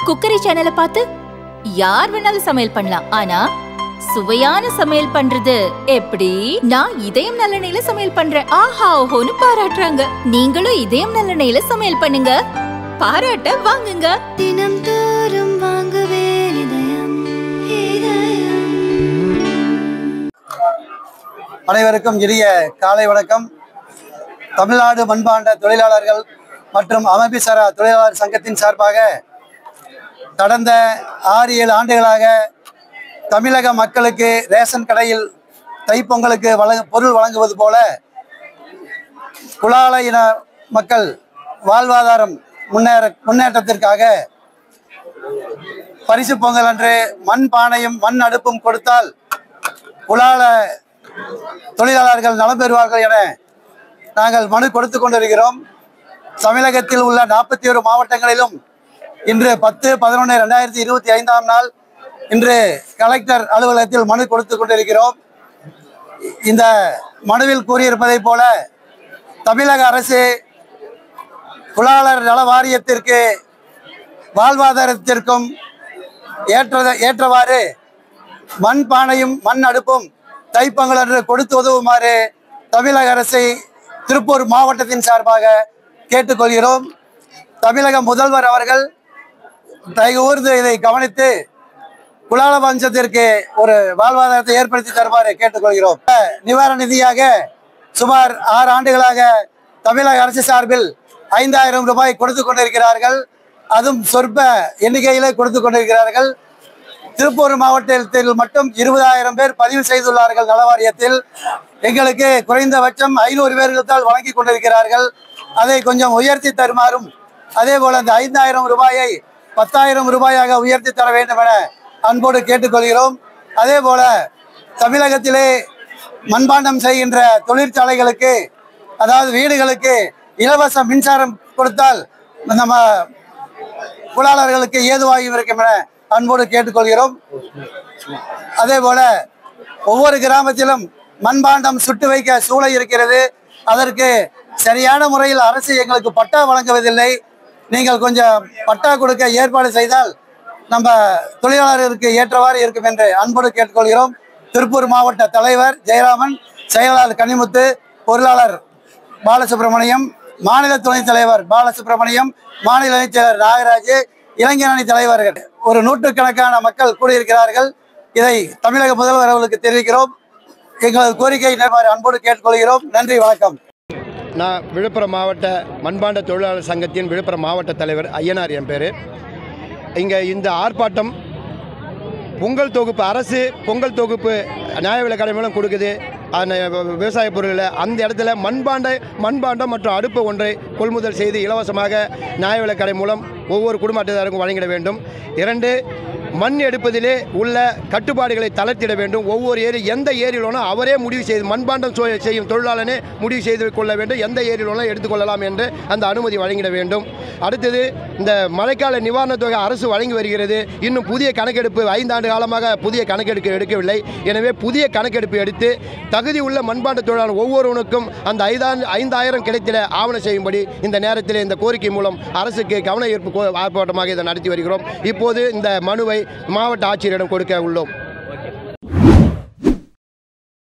Cookery சேனலை பார்த்து யார் வேணாலும் சமையல் பண்ணலாம். ஆனா சுவையான சமையல் பண்றது எப்படி? நான் இதயம் நல்லெண்ணெயில சமையல் பண்றேன். ஆஹா ஓஹோன்னு பாராட்டுறாங்க. நீங்களும் இதயம் நல்லெண்ணெயில சமையல் பண்ணுங்க, பாராட்ட வாங்குங்க. தினம் தோறும் வாங்குவே இதயம். அனைவருக்கும் இனிய காலை வணக்கம். தமிழ்நாடு மண்பாண்ட தொழிலாளர்கள் மற்றும் அமைப்புசாரா தொழிலாளர் சங்கத்தின் சார்பாக கடந்த 6-7 ஆண்டுகளாக தமிழக மக்களுக்கு ரேஷன் கடையில் தைப்பொங்கலுக்கு பொருள் வழங்குவது போல குலால இன மக்கள் வாழ்வாதாரம் முன்னேற்றத்திற்காக பரிசு பொங்கல் அன்று மண் பானையும் மண் அடுப்பும் கொடுத்தால் குலால தொழிலாளர்கள் நலம் பெறுவார்கள் என நாங்கள் மனு கொடுத்து கொண்டிருக்கிறோம். தமிழகத்தில் உள்ள 41 மாவட்டங்களிலும் இன்று 10/11/2025 நாள் இன்று கலெக்டர் அலுவலகத்தில் மனு கொடுத்து கொண்டிருக்கிறோம். இந்த மனுவில் கூறியிருப்பதை போல தமிழக அரசு தொழிலாளர் நல வாரியத்திற்கு வாழ்வாதாரத்திற்கும் ஏற்றவாறு மண் பானையும் மண் அடுப்பும் தைப்பொங்கல் என்று கொடுத்து உதவுமாறு தமிழக அரசை திருப்பூர் மாவட்டத்தின் சார்பாக கேட்டுக்கொள்கிறோம். தமிழக முதல்வர் அவர்கள் தயவுகூர்ந்து இதை கவனித்து குலால வம்சத்திற்கு ஒரு வாழ்வாதாரத்தை ஏற்படுத்தி தருமாறு கேட்டுக்கொள்கிறோம். நிவாரண நிதியாக சுமார் 6 ஆண்டுகளாக தமிழக அரசு சார்பில் 5000 ரூபாய் கொடுத்து கொண்டிருக்கிறார்கள். அதுவும் சொற்ப எண்ணிக்கையிலே கொடுத்து கொண்டிருக்கிறார்கள். திருப்பூர் மாவட்டத்தில் மட்டும் 20,000 பேர் பதிவு செய்துள்ளார்கள் நலவாரியத்தில். எங்களுக்கு குறைந்தபட்சம் 500 பேர்களுக்கு வழங்கி கொண்டிருக்கிறார்கள். அதை கொஞ்சம் உயர்த்தி தருமாறும், அதே போல அந்த 5000 ரூபாயை 10,000 ரூபாயாக உயர்த்தி தர வேண்டும் என அன்போடு கேட்டுக்கொள்கிறோம். அதே போல தமிழகத்திலே மண்பாண்டம் செய்கின்ற தொழிற்சாலைகளுக்கு, அதாவது வீடுகளுக்கு இலவச மின்சாரம் கொடுத்தால் நம்ம தொழிலாளர்களுக்கு ஏதுவாக இருக்கும் என அன்போடு கேட்டுக்கொள்கிறோம். அதே போல ஒவ்வொரு கிராமத்திலும் மண்பாண்டம் சுட்டு வைக்க சூளை இருக்கிறது. அதற்கு சரியான முறையில் அரசு எங்களுக்கு பட்டா வழங்குவதில்லை. நீங்கள் கொஞ்சம் பட்டா கொடுக்க ஏற்பாடு செய்தால் நம்ம தொழிலாளர்களுக்கு ஏற்றவாறு இருக்கும் என்று அன்போடு கேட்டுக்கொள்கிறோம். திருப்பூர் மாவட்ட தலைவர் ஜெயராமன், செயலாளர் கனிமுத்து, பொருளாளர் பாலசுப்ரமணியம், மாநில துணைத் தலைவர் பாலசுப்ரமணியம், மாநில இணைச் செயலர் நாகராஜ், இளைஞரணி தலைவர்கள் ஒரு 100கணக்கான மக்கள் கூடியிருக்கிறார்கள். இதை தமிழக முதல்வர் அவர்களுக்கு தெரிவிக்கிறோம். எங்களது கோரிக்கை நிறைவேற அன்போடு கேட்டுக்கொள்கிறோம். நன்றி, வணக்கம். நான் விழுப்புரம் மாவட்ட மண்பாண்ட தொழிலாளர் சங்கத்தின் விழுப்புரம் மாவட்ட தலைவர் ஐயனார் என் பேர். இங்கே இந்த ஆர்ப்பாட்டம் பொங்கல் தொகுப்பு, அரசு பொங்கல் தொகுப்பு நியாய விலை கடை மூலம் கொடுக்குது விவசாய பொருட்களை. அந்த இடத்துல மண்பாண்டம் மற்றும் அடுப்பு ஒன்றை கொள்முதல் செய்து இலவசமாக நியாய விலை கடை மூலம் ஒவ்வொரு குடும்ப அட்டைதாருக்கும் வழங்கிட வேண்டும். 2, மண் எடுப்பதிலே உள்ள கட்டுப்பாடுகளை தளர்த்திட வேண்டும். ஒவ்வொரு எந்த ஏரியிலோனா அவரே முடிவு செய்து, மண்பாண்டம் செய்யும் தொழிலாளனே முடிவு செய்து கொள்ள வேண்டும், எந்த ஏரியிலோனா எடுத்துக்கொள்ளலாம் என்று அந்த அனுமதி வழங்கிட வேண்டும். அடுத்தது, இந்த மழைக்கால நிவாரணத் தொகை அரசு வழங்கி வருகிறது. இன்னும் புதிய கணக்கெடுப்பு 5 ஆண்டு காலமாக புதிய கணக்கெடுப்பு எடுக்கவில்லை. எனவே புதிய கணக்கெடுப்பு எடுத்து தகுதி உள்ள மண்பாண்ட தொழிலாளர் ஒவ்வொருவனுக்கும் அந்த 5000 கிடைத்திட ஆவணம் செய்யும்படி இந்த நேரத்தில் இந்த கோரிக்கை மூலம் அரசுக்கு கவன ஈர்ப்பு ஆர்ப்பாட்டமாக இதை நடத்தி வருகிறோம். இப்போது இந்த மனுவை மாவட்ட ஆட்சியரிடம் கொடுக்க உள்ளோம்.